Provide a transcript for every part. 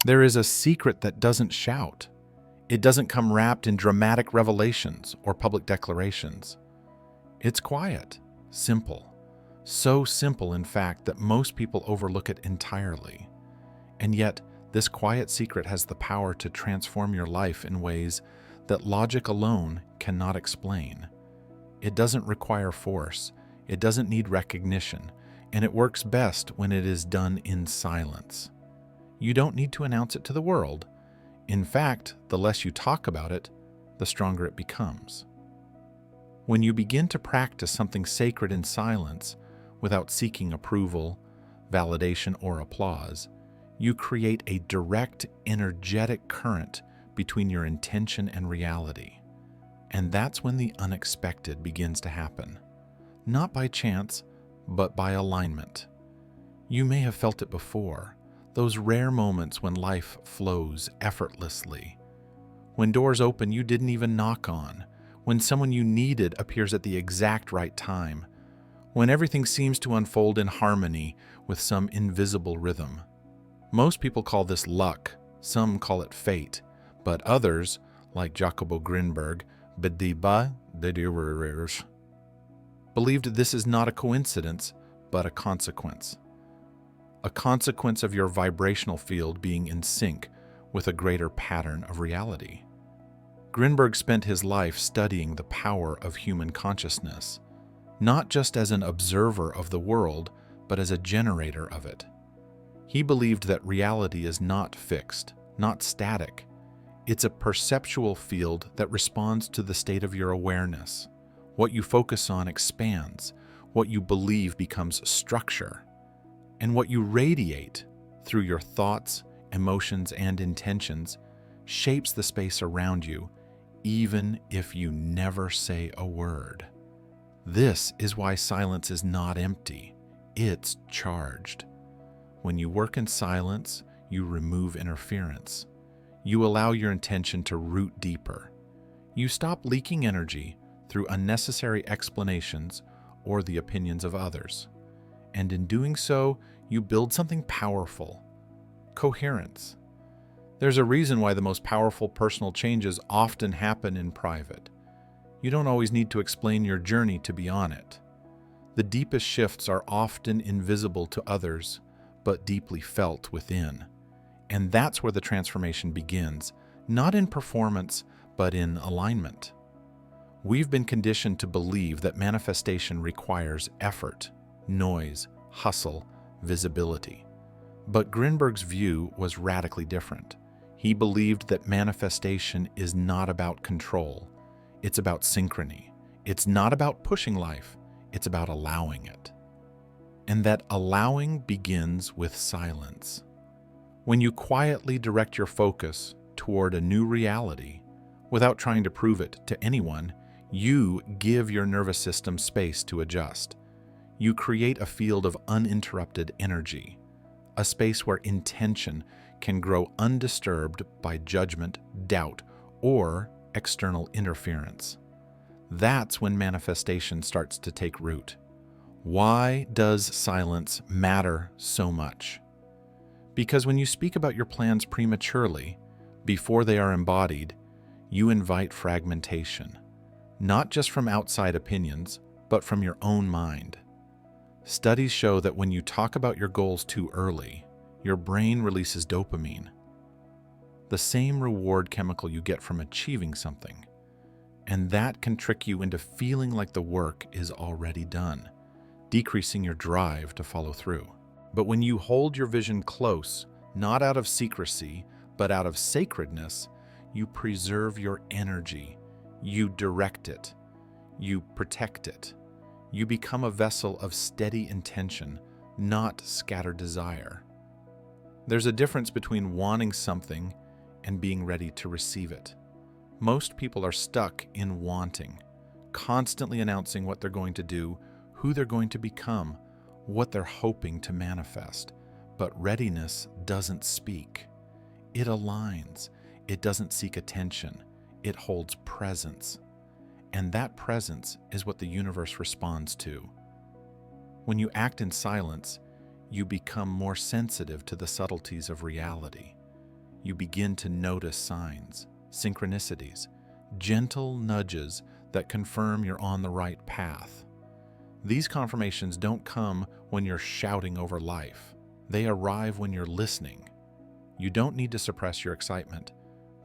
There is a secret that doesn't shout. It doesn't come wrapped in dramatic revelations or public declarations. It's quiet, simple. So simple, in fact, that most people overlook it entirely. And yet, this quiet secret has the power to transform your life in ways that logic alone cannot explain. It doesn't require force, it doesn't need recognition, and it works best when it is done in silence. You don't need to announce it to the world. In fact, the less you talk about it, the stronger it becomes. When you begin to practice something sacred in silence, without seeking approval, validation, or applause, you create a direct, energetic current between your intention and reality. And that's when the unexpected begins to happen. Not by chance, but by alignment. You may have felt it before, those rare moments when life flows effortlessly. When doors open you didn't even knock on, when someone you needed appears at the exact right time, when everything seems to unfold in harmony with some invisible rhythm. Most people call this luck, some call it fate, but others, like Jacobo Grinberg, believed this is not a coincidence, but a consequence. A consequence of your vibrational field being in sync with a greater pattern of reality. Grinberg spent his life studying the power of human consciousness, not just as an observer of the world, but as a generator of it. He believed that reality is not fixed, not static. It's a perceptual field that responds to the state of your awareness. What you focus on expands, what you believe becomes structure, and what you radiate through your thoughts, emotions, and intentions shapes the space around you, even if you never say a word. This is why silence is not empty, it's charged. When you work in silence, you remove interference. You allow your intention to root deeper. You stop leaking energy through unnecessary explanations or the opinions of others. And in doing so, you build something powerful: coherence. There's a reason why the most powerful personal changes often happen in private. You don't always need to explain your journey to be on it. The deepest shifts are often invisible to others, but deeply felt within. And that's where the transformation begins, not in performance, but in alignment. We've been conditioned to believe that manifestation requires effort, noise, hustle, visibility. But Grinberg's view was radically different. He believed that manifestation is not about control. It's about synchrony. It's not about pushing life. It's about allowing it. And that allowing begins with silence. When you quietly direct your focus toward a new reality, without trying to prove it to anyone, you give your nervous system space to adjust. You create a field of uninterrupted energy, a space where intention can grow undisturbed by judgment, doubt, or external interference. That's when manifestation starts to take root. Why does silence matter so much? Because when you speak about your plans prematurely, before they are embodied, you invite fragmentation, not just from outside opinions, but from your own mind. Studies show that when you talk about your goals too early, your brain releases dopamine, the same reward chemical you get from achieving something. And that can trick you into feeling like the work is already done, decreasing your drive to follow through. But when you hold your vision close, not out of secrecy, but out of sacredness, you preserve your energy, you direct it, you protect it. You become a vessel of steady intention, not scattered desire. There's a difference between wanting something and being ready to receive it. Most people are stuck in wanting, constantly announcing what they're going to do, who they're going to become, what they're hoping to manifest. But readiness doesn't speak. It aligns. It doesn't seek attention. It holds presence. And that presence is what the universe responds to. When you act in silence, you become more sensitive to the subtleties of reality. you begin to notice signs, synchronicities, gentle nudges that confirm you're on the right path. These confirmations don't come when you're shouting over life. They arrive when you're listening. You don't need to suppress your excitement,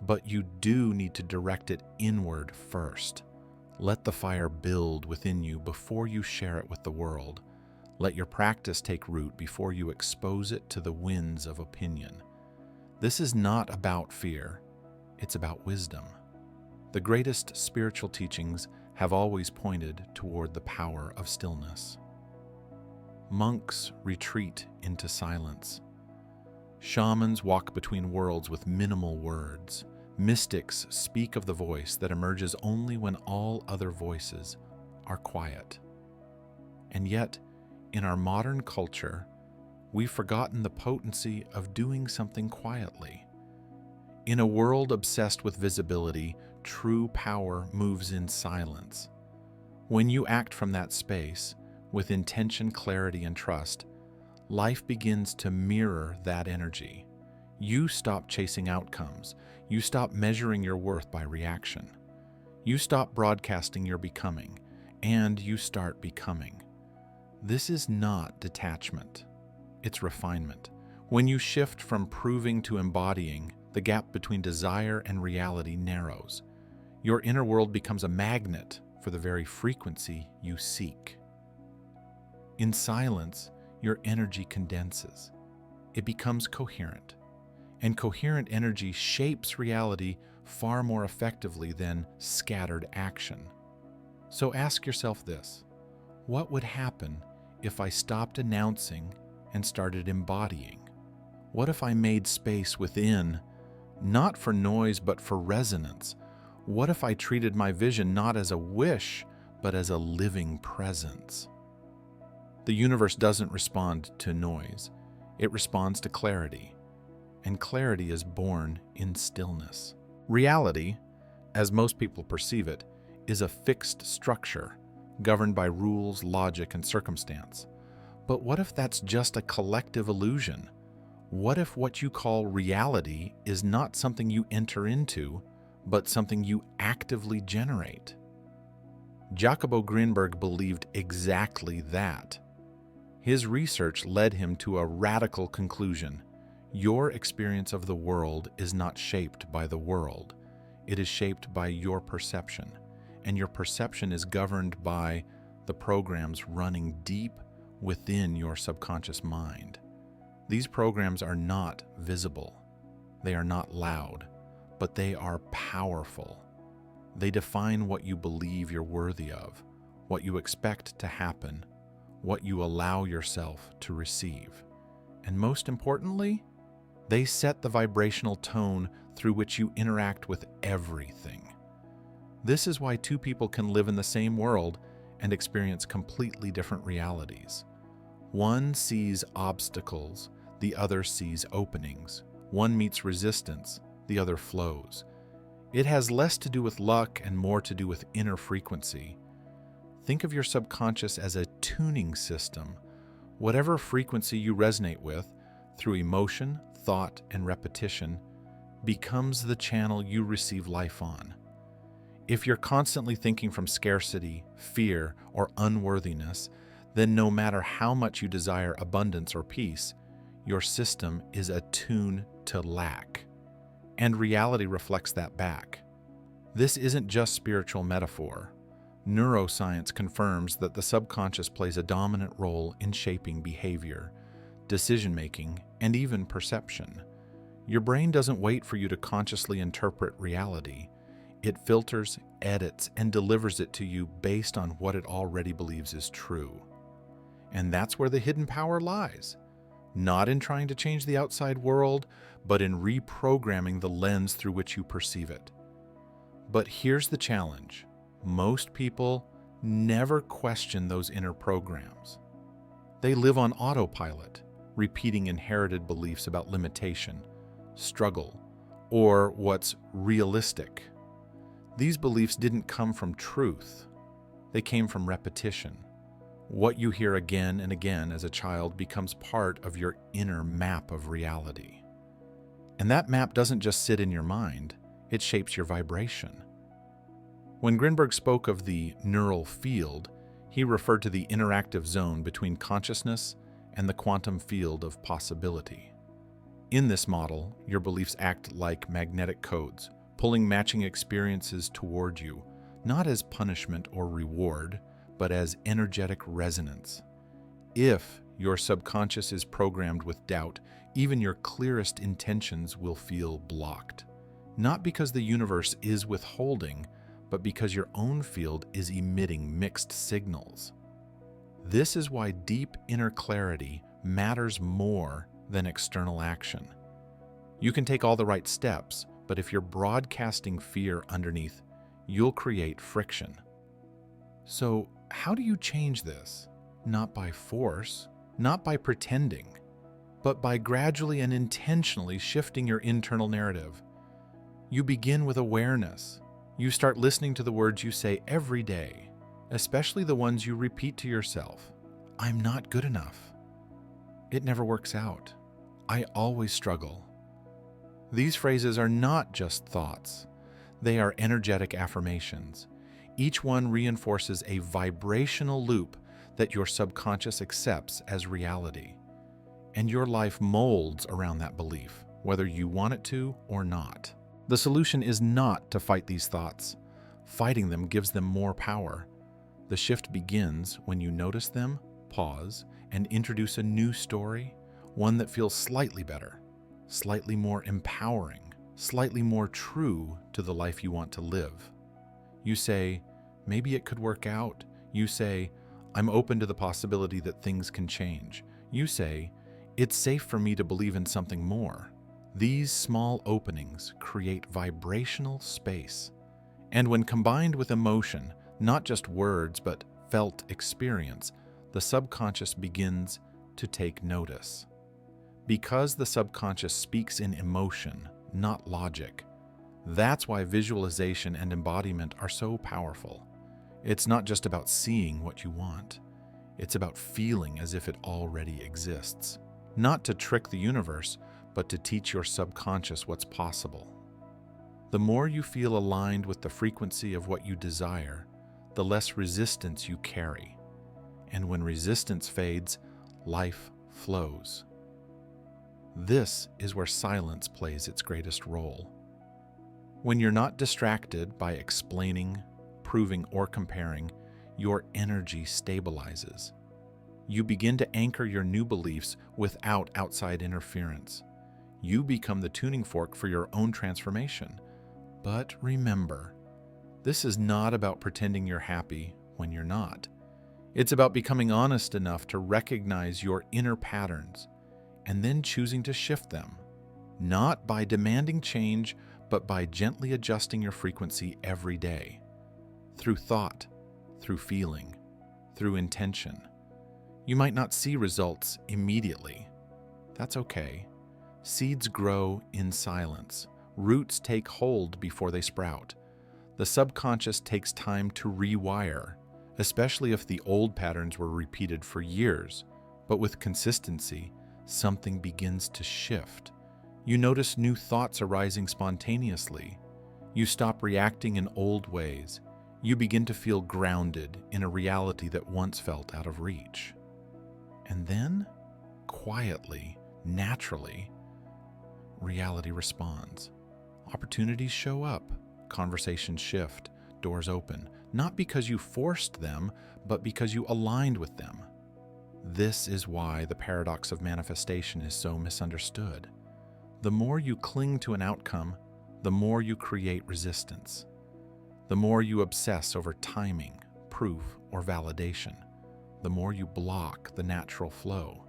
but you do need to direct it inward first. Let the fire build within you before you share it with the world. Let your practice take root before you expose it to the winds of opinion. This is not about fear, it's about wisdom. The greatest spiritual teachings have always pointed toward the power of stillness. Monks retreat into silence. Shamans walk between worlds with minimal words. Mystics speak of the voice that emerges only when all other voices are quiet. And yet, in our modern culture, we've forgotten the potency of doing something quietly. In a world obsessed with visibility, true power moves in silence. When you act from that space, with intention, clarity, and trust, life begins to mirror that energy. You stop chasing outcomes. You stop measuring your worth by reaction. You stop broadcasting your becoming, and you start becoming. This is not detachment. It's refinement. When you shift from proving to embodying, the gap between desire and reality narrows. Your inner world becomes a magnet for the very frequency you seek. In silence, your energy condenses. It becomes coherent. And coherent energy shapes reality far more effectively than scattered action. So ask yourself this: what would happen if I stopped announcing and started embodying? What if I made space within, not for noise but for resonance? What if I treated my vision not as a wish but as a living presence? The universe doesn't respond to noise. It responds to clarity. And clarity is born in stillness. Reality, as most people perceive it, is a fixed structure governed by rules, logic, and circumstance. But what if that's just a collective illusion? What if what you call reality is not something you enter into, but something you actively generate? Jacobo Grinberg believed exactly that. His research led him to a radical conclusion. Your experience of the world is not shaped by the world. It is shaped by your perception, and your perception is governed by the programs running deep within your subconscious mind. These programs are not visible. They are not loud, but they are powerful. They define what you believe you're worthy of, what you expect to happen, what you allow yourself to receive. And most importantly, they set the vibrational tone through which you interact with everything. This is why two people can live in the same world and experience completely different realities. One sees obstacles, the other sees openings. One meets resistance, the other flows. It has less to do with luck and more to do with inner frequency. Think of your subconscious as a tuning system. Whatever frequency you resonate with, through emotion, thought, and repetition, becomes the channel you receive life on. If you're constantly thinking from scarcity, fear, or unworthiness, then no matter how much you desire abundance or peace, your system is attuned to lack. And reality reflects that back. This isn't just spiritual metaphor. Neuroscience confirms that the subconscious plays a dominant role in shaping behavior, decision-making, and even perception. Your brain doesn't wait for you to consciously interpret reality. It filters, edits, and delivers it to you based on what it already believes is true. And that's where the hidden power lies. Not in trying to change the outside world, but in reprogramming the lens through which you perceive it. But here's the challenge. Most people never question those inner programs. They live on autopilot, repeating inherited beliefs about limitation, struggle, or what's realistic. These beliefs didn't come from truth. They came from repetition. What you hear again and again as a child becomes part of your inner map of reality. And that map doesn't just sit in your mind, it shapes your vibration. When Grinberg spoke of the neural field, he referred to the interactive zone between consciousness and the quantum field of possibility. In this model, your beliefs act like magnetic codes, pulling matching experiences toward you, not as punishment or reward, but as energetic resonance. If your subconscious is programmed with doubt, even your clearest intentions will feel blocked. Not because the universe is withholding, but because your own field is emitting mixed signals. This is why deep inner clarity matters more than external action. You can take all the right steps, but if you're broadcasting fear underneath, you'll create friction. So, how do you change this? Not by force, not by pretending, but by gradually and intentionally shifting your internal narrative. You begin with awareness. You start listening to the words you say every day, especially the ones you repeat to yourself. I'm not good enough. It never works out. I always struggle. These phrases are not just thoughts. They are energetic affirmations. Each one reinforces a vibrational loop that your subconscious accepts as reality. And your life molds around that belief, whether you want it to or not. The solution is not to fight these thoughts. Fighting them gives them more power. The shift begins when you notice them, pause, and introduce a new story, one that feels slightly better, slightly more empowering, slightly more true to the life you want to live. You say, maybe it could work out. You say, I'm open to the possibility that things can change. You say, it's safe for me to believe in something more. These small openings create vibrational space. And when combined with emotion, not just words but felt experience, the subconscious begins to take notice. Because the subconscious speaks in emotion, not logic, that's why visualization and embodiment are so powerful. It's not just about seeing what you want. It's about feeling as if it already exists. Not to trick the universe, but to teach your subconscious what's possible. The more you feel aligned with the frequency of what you desire, the less resistance you carry. And when resistance fades, life flows. This is where silence plays its greatest role. When you're not distracted by explaining, proving, or comparing, your energy stabilizes. You begin to anchor your new beliefs without outside interference. You become the tuning fork for your own transformation. But remember, this is not about pretending you're happy when you're not. It's about becoming honest enough to recognize your inner patterns and then choosing to shift them, not by demanding change, but by gently adjusting your frequency every day. Through thought, through feeling, through intention. You might not see results immediately. That's okay. Seeds grow in silence. Roots take hold before they sprout. The subconscious takes time to rewire, especially if the old patterns were repeated for years. But with consistency, something begins to shift. You notice new thoughts arising spontaneously. You stop reacting in old ways. You begin to feel grounded in a reality that once felt out of reach. And then, quietly, naturally, reality responds. Opportunities show up, conversations shift, doors open, not because you forced them, but because you aligned with them. This is why the paradox of manifestation is so misunderstood. The more you cling to an outcome, the more you create resistance. The more you obsess over timing, proof, or validation, the more you block the natural flow.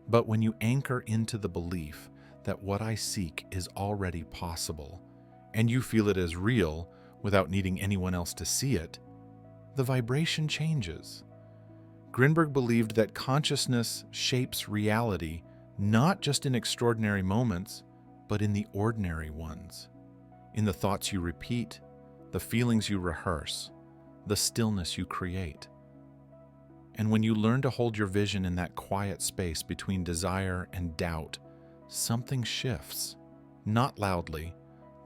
But when you anchor into the belief that what I seek is already possible, and you feel it as real without needing anyone else to see it, the vibration changes. Grinberg believed that consciousness shapes reality not just in extraordinary moments, but in the ordinary ones. In the thoughts you repeat, the feelings you rehearse, the stillness you create. And when you learn to hold your vision in that quiet space between desire and doubt, something shifts. Not loudly,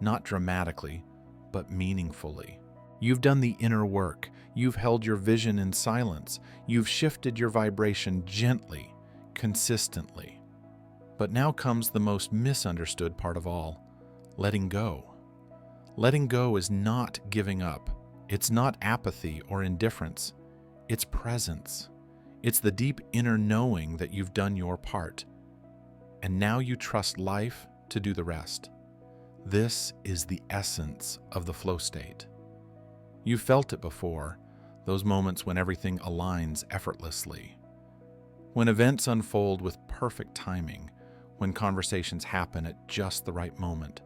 not dramatically, but meaningfully. You've done the inner work. You've held your vision in silence. You've shifted your vibration gently, consistently. But now comes the most misunderstood part of all: letting go. Letting go is not giving up. It's not apathy or indifference. It's presence. It's the deep inner knowing that you've done your part. And now you trust life to do the rest. This is the essence of the flow state. You've felt it before, those moments when everything aligns effortlessly. When events unfold with perfect timing, when conversations happen at just the right moment,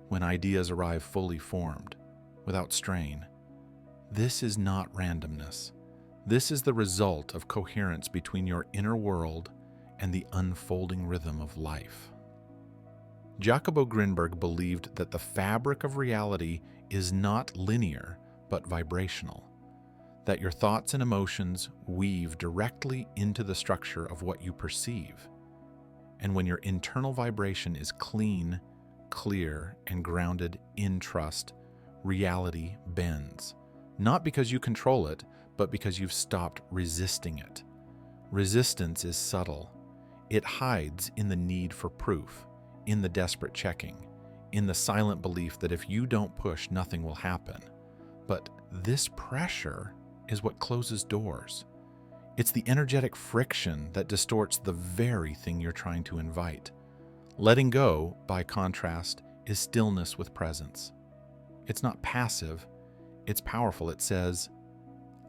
when ideas arrive fully formed, without strain. This is not randomness. This is the result of coherence between your inner world and the unfolding rhythm of life. Jacobo Grinberg believed that the fabric of reality is not linear, but vibrational, that your thoughts and emotions weave directly into the structure of what you perceive. And when your internal vibration is clean, clear, and grounded in trust, reality bends, not because you control it, but because you've stopped resisting it. Resistance is subtle. It hides in the need for proof, in the desperate checking, in the silent belief that if you don't push, nothing will happen. But this pressure is what closes doors. It's the energetic friction that distorts the very thing you're trying to invite. Letting go, by contrast, is stillness with presence. It's not passive, it's powerful. It says,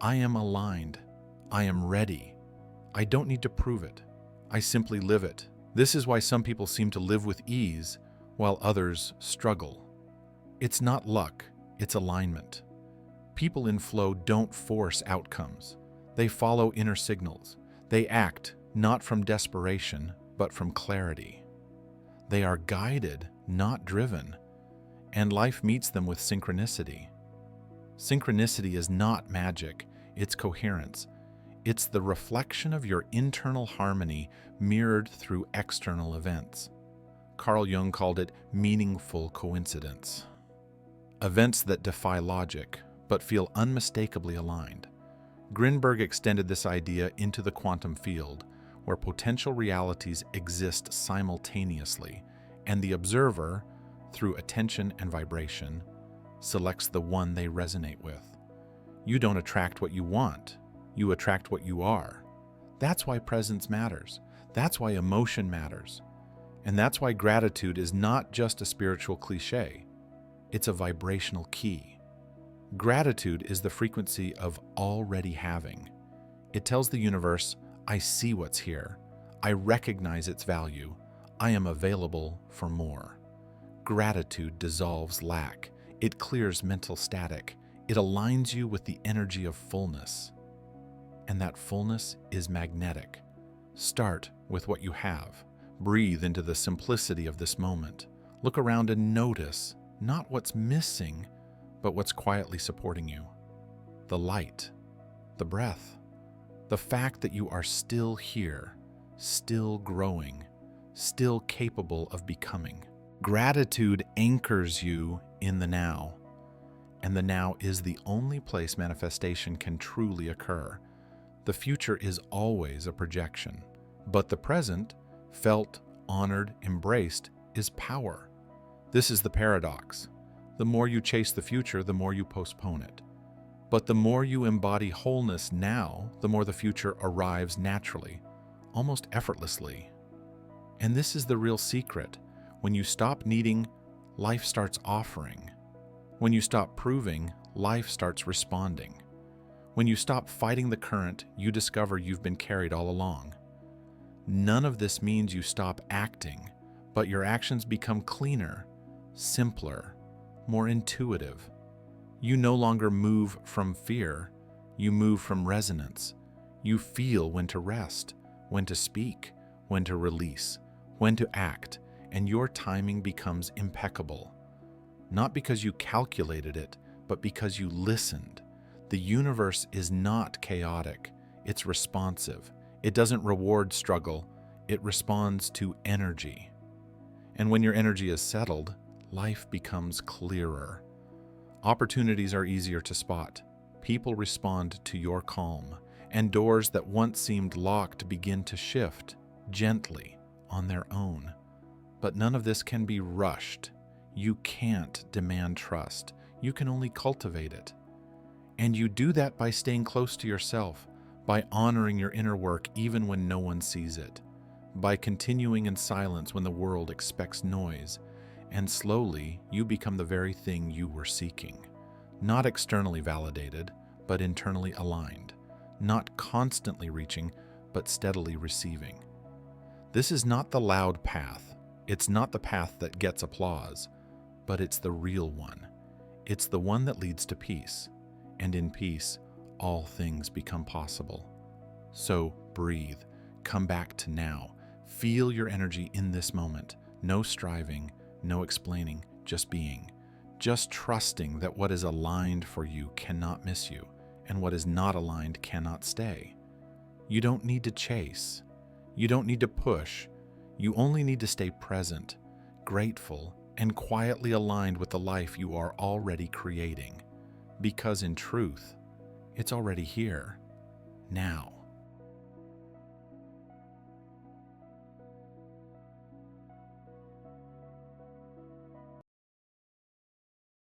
I am aligned. I am ready. I don't need to prove it. I simply live it. This is why some people seem to live with ease while others struggle. It's not luck, it's alignment. People in flow don't force outcomes. They follow inner signals. They act not from desperation, but from clarity. They are guided, not driven, and life meets them with synchronicity. Synchronicity is not magic, it's coherence. It's the reflection of your internal harmony mirrored through external events. Carl Jung called it meaningful coincidence. Events that defy logic, but feel unmistakably aligned. Grinberg extended this idea into the quantum field, where potential realities exist simultaneously, and the observer, through attention and vibration, selects the one they resonate with. You don't attract what you want, you attract what you are. That's why presence matters. That's why emotion matters. And that's why gratitude is not just a spiritual cliche, it's a vibrational key. Gratitude is the frequency of already having. It tells the universe, I see what's here. I recognize its value. I am available for more. Gratitude dissolves lack. It clears mental static. It aligns you with the energy of fullness. And that fullness is magnetic. Start with what you have. Breathe into the simplicity of this moment. Look around and notice not what's missing, but what's quietly supporting you. The light, the breath, the fact that you are still here, still growing, still capable of becoming. Gratitude anchors you in the now, and the now is the only place manifestation can truly occur. The future is always a projection, but the present, felt, honored, embraced, is power. This is the paradox. The more you chase the future, the more you postpone it. But the more you embody wholeness now, the more the future arrives naturally, almost effortlessly. And this is the real secret. When you stop needing, life starts offering. When you stop proving, life starts responding. When you stop fighting the current, you discover you've been carried all along. None of this means you stop acting, but your actions become cleaner, simpler, more intuitive. You no longer move from fear, you move from resonance. You feel when to rest, when to speak, when to release, when to act, and your timing becomes impeccable. Not because you calculated it, but because you listened. The universe is not chaotic, it's responsive. It doesn't reward struggle, it responds to energy. And when your energy is settled, life becomes clearer. Opportunities are easier to spot. People respond to your calm, and doors that once seemed locked begin to shift gently on their own. But none of this can be rushed. You can't demand trust. You can only cultivate it. And you do that by staying close to yourself, by honoring your inner work even when no one sees it, by continuing in silence when the world expects noise, and slowly you become the very thing you were seeking. Not externally validated, but internally aligned. Not constantly reaching, but steadily receiving. This is not the loud path. It's not the path that gets applause, but it's the real one. It's the one that leads to peace. And in peace, all things become possible. So breathe, come back to now. Feel your energy in this moment. No striving, no explaining, just being. Just trusting that what is aligned for you cannot miss you, and what is not aligned cannot stay. You don't need to chase. You don't need to push. You only need to stay present, grateful, and quietly aligned with the life you are already creating. Because in truth, it's already here, now.